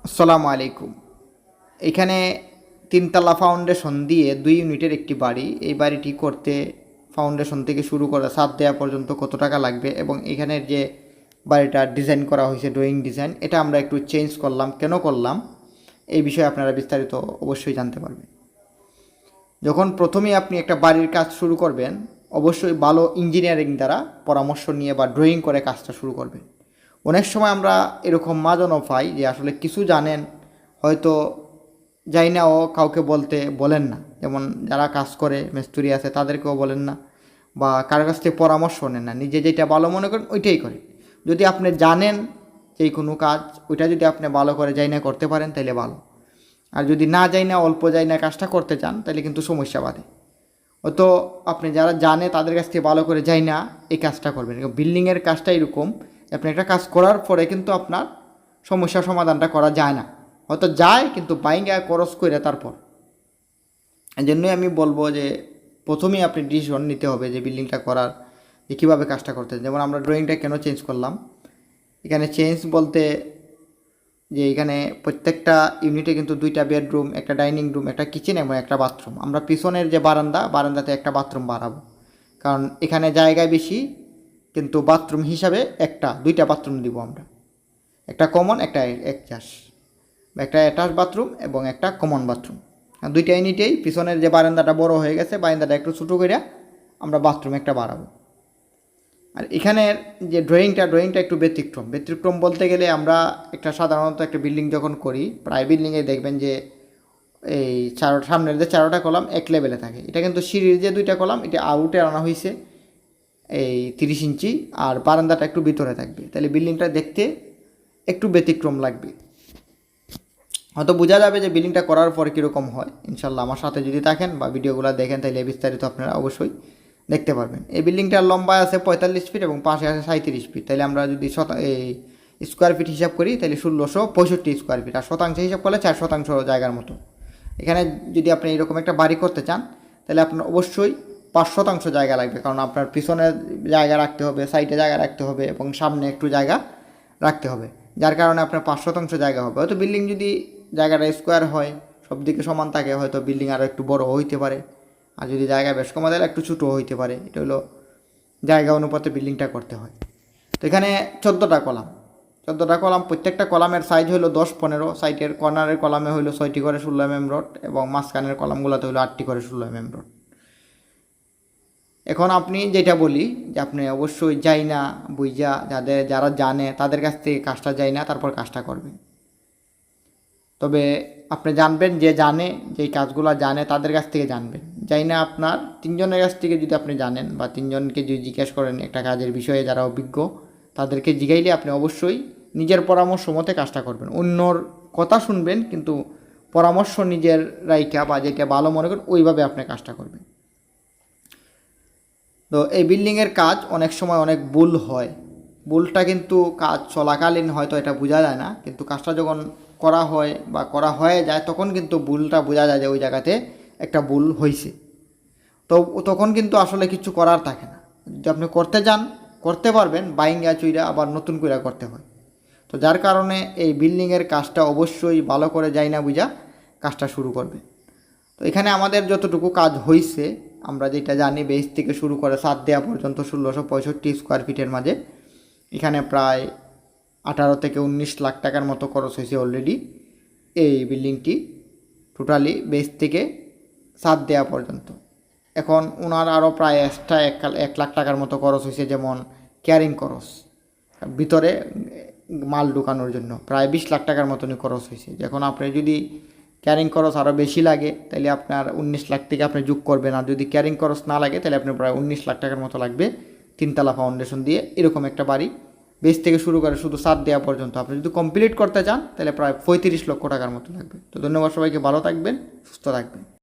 আসসালামু আলাইকুম। এখানে তিনতলা ফাউন্ডেশন দিয়ে 2 ইউনিটের একটি বাড়ি। এই বাড়িটি করতে ফাউন্ডেশন থেকে শুরু করে ছাদ দেওয়া পর্যন্ত কত টাকা লাগবে এবং এখানের যে বাড়িটা ডিজাইন করা হয়েছে ড্রয়িং ডিজাইন, এটা আমরা একটু চেঞ্জ করলাম, কেন করলাম এই বিষয়ে আপনারা বিস্তারিত অবশ্যই জানতে পারবেন। যখন প্রথমেই আপনি একটা বাড়ির কাজ শুরু করবেন, অবশ্যই ভালো ইঞ্জিনিয়ারিং দ্বারা পরামর্শ নিয়ে বা ড্রয়িং করে কাজটা শুরু করবেন। অনেক সময় আমরা এরকম মাঝনও পাই যে আসলে কিছু জানেন, হয়তো যাই না ও কাউকে বলেন না, যেমন যারা কাজ করে মিস্ত্রি আছে তাদেরকেও বলেন না বা কারোর কাছ থেকে পরামর্শ নেন না, নিজে যেটা ভালো মনে করেন ওইটাই করেন। যদি আপনি জানেন যে কোনো কাজ, ওইটা যদি আপনি ভালো করে যাই না করতে পারেন তাহলে ভালো, আর যদি না যাই না অল্প যাই না কাজটা করতে চান তাহলে কিন্তু সমস্যা বাধে। হয়তো আপনি যারা জানে তাদের কাছ থেকে ভালো করে যাই না এই কাজটা করবেন। বিল্ডিংয়ের কাজটা এরকম, আপনি একটা কাজ করার পরে কিন্তু আপনার সমস্যার সমাধানটা করা যায় না, হয়তো যায় কিন্তু বাইঙ্গা খরচ করে তারপর। এই জন্যই আমি বলবো যে প্রথমেই আপনি ডিসিশন নিতে হবে যে বিল্ডিংটা করার যে কীভাবে কাজটা করতে। যেমন আমরা ড্রয়িংটা কেন চেঞ্জ করলাম, এখানে চেঞ্জ বলতে যে এখানে প্রত্যেকটা ইউনিটে কিন্তু 2টা বেডরুম, একটা ডাইনিং রুম, একটা কিচেন এবং একটা বাথরুম। আমরা পিছনের যে বারান্দাতে একটা বাথরুম বাড়াবো, কারণ এখানে জায়গায় বেশি, কিন্তু বাথরুম হিসাবে 2টা বাথরুম দিব আমরা, একটা কমন, একটা অ্যাটাচ, একটা অ্যাটাচ বাথরুম এবং একটা কমন বাথরুম। 2টা ইউনিটেই পিছনের যে বারান্দাটা বড় হয়ে গেছে, বারান্দাটা একটু ছোটো করে আমরা বাথরুম একটা বাড়াবো। আর এখানের যে ড্রয়িংটা একটু ব্যতিক্রম বলতে গেলে আমরা সাধারণত একটা বিল্ডিং যখন করি, প্রায় বিল্ডিংয়ে দেখবেন যে এই সামনের যে 4টা কলাম এক লেভেলে থাকে। এটা কিন্তু সিঁড়ির যে 2টা কলাম এটা আউটে আনা হয়েছে এই 30 ইঞ্চি, আর বারান্দাটা একটু ভিতরে থাকবে, তাহলে বিল্ডিংটা দেখতে একটু ব্যতিক্রম লাগবে। হয়তো বোঝা যাবে যে বিল্ডিংটা করার পর কীরকম হয়। ইনশাল্লাহ আমার সাথে যদি থাকেন বা ভিডিওগুলো দেখেন তাহলে বিস্তারিত আপনারা অবশ্যই দেখতে পারবেন। এই বিল্ডিংটার লম্বা আছে 45 ফিট এবং পাশে আছে 37 ফিট। তাহলে আমরা যদি এই স্কোয়ার ফিট হিসাব করি তাহলে 1665 স্কোয়ার ফিট, আর শতাংশ হিসাব করলে 4% জায়গার মতো। এখানে যদি আপনি এরকম একটা বাড়ি করতে চান তাহলে আপনার অবশ্যই 5% জায়গা লাগবে, কারণ আপনার পিছনে জায়গা রাখতে হবে, সাইডে জায়গা রাখতে হবে এবং সামনে একটু জায়গা রাখতে হবে, যার কারণে আপনার 5% জায়গা হবে। হয়তো বিল্ডিং যদি জায়গাটা স্কোয়ার হয়, সব দিকে সমান থাকে, হয়তো বিল্ডিং আরও একটু বড় হইতে পারে, আর যদি জায়গা বেশ কমা দিলে একটু ছোটো হইতে পারে। এটা হলো জায়গা অনুপাতে বিল্ডিংটা করতে হয়। তো এখানে 14টা কলাম, প্রত্যেকটা কলামের সাইজ হলো 10-15, সাইডের কর্নারের কলামে হলো 6টি করে 16 mm রড এবং মাঝখানের কলামগুলোতে হলো 8টি করে 16 mm রড। এখন আপনি যেটা বলি যে আপনি অবশ্যই যাই না বুঝা, যারা জানে তাদের কাছ থেকে কাজটা যাই না তারপর কাজটা করবেন। তবে আপনি জানবেন যে জানে, যেই কাজগুলো জানে তাদের কাছ থেকে জানবেন। যাই না আপনার 3জনের কাছ থেকে যদি আপনি জানেন বা 3জনকে যদি জিজ্ঞেস করেন একটা কাজের বিষয়ে যারা অভিজ্ঞ, তাদেরকে জিগাইলে আপনি অবশ্যই নিজের পরামর্শ মতে কাজটা করবেন। অন্যর কথা শুনবেন কিন্তু পরামর্শ নিজের রাইখা বা যেটা ভালো মনে করেন ওইভাবে আপনি কাজটা করবেন। তো এই বিল্ডিংয়ের কাজ অনেক সময় অনেক ভুল হয়, ভুলটা কিন্তু কাজ চলাকালীন হয়তো এটা বোঝা যায় না, কিন্তু কাজটা যখন করা হয় বা করা হয়ে যায় তখন কিন্তু ভুলটা বোঝা যায় যে ওই জায়গাতে একটা ভুল হয়েছে। তো তখন কিন্তু আসলে কিছু করার থাকে না। যদি আপনি করতে যান করতে পারবেন, বাইঙ্গা চুইরা আবার নতুন করে করতে হয়। তো যার কারণে এই বিল্ডিংয়ের কাজটা অবশ্যই ভালো করে যাই না বুঝা কাজটা শুরু করবে। তো এখানে আমাদের যতটুকু কাজ হয়েছে, আমরা যেটা জানি বেস থেকে শুরু করে ছাদ দেওয়া পর্যন্ত 1665 স্কোয়ার ফিটের মাঝে এখানে প্রায় 18 থেকে 19 লাখ টাকার মতো খরচ হয়েছে অলরেডি। এই বিল্ডিংটি টোটালি বেস থেকে ছাদ দেওয়া পর্যন্ত। এখন ওনার আরও প্রায় এক্সট্রা 1 লাখ টাকার মতো খরচ হয়েছে, যেমন ক্যারিং খরচ, ভিতরে মাল ঢুকানোর জন্য প্রায় 20 লাখ টাকার মতনই খরচ হয়েছে। যখন আপনি যদি ক্যারিং খরচ আরও বেশি লাগে তাহলে আপনার 19 লাখ থেকে আপনি যোগ করবেন, আর যদি ক্যারিং খরচ না লাগে তাহলে আপনার প্রায় 19 লাখ টাকার মতো লাগবে তিনতলা ফাউন্ডেশন দিয়ে এরকম একটা বাড়ি বেস থেকে শুরু করে শুধু ছাদ দেওয়া পর্যন্ত। আপনি যদি কমপ্লিট করতে চান তাহলে প্রায় 35 লক্ষ টাকার মতো লাগবে। তো ধন্যবাদ সবাইকে, ভালো থাকবেন, সুস্থ থাকবেন।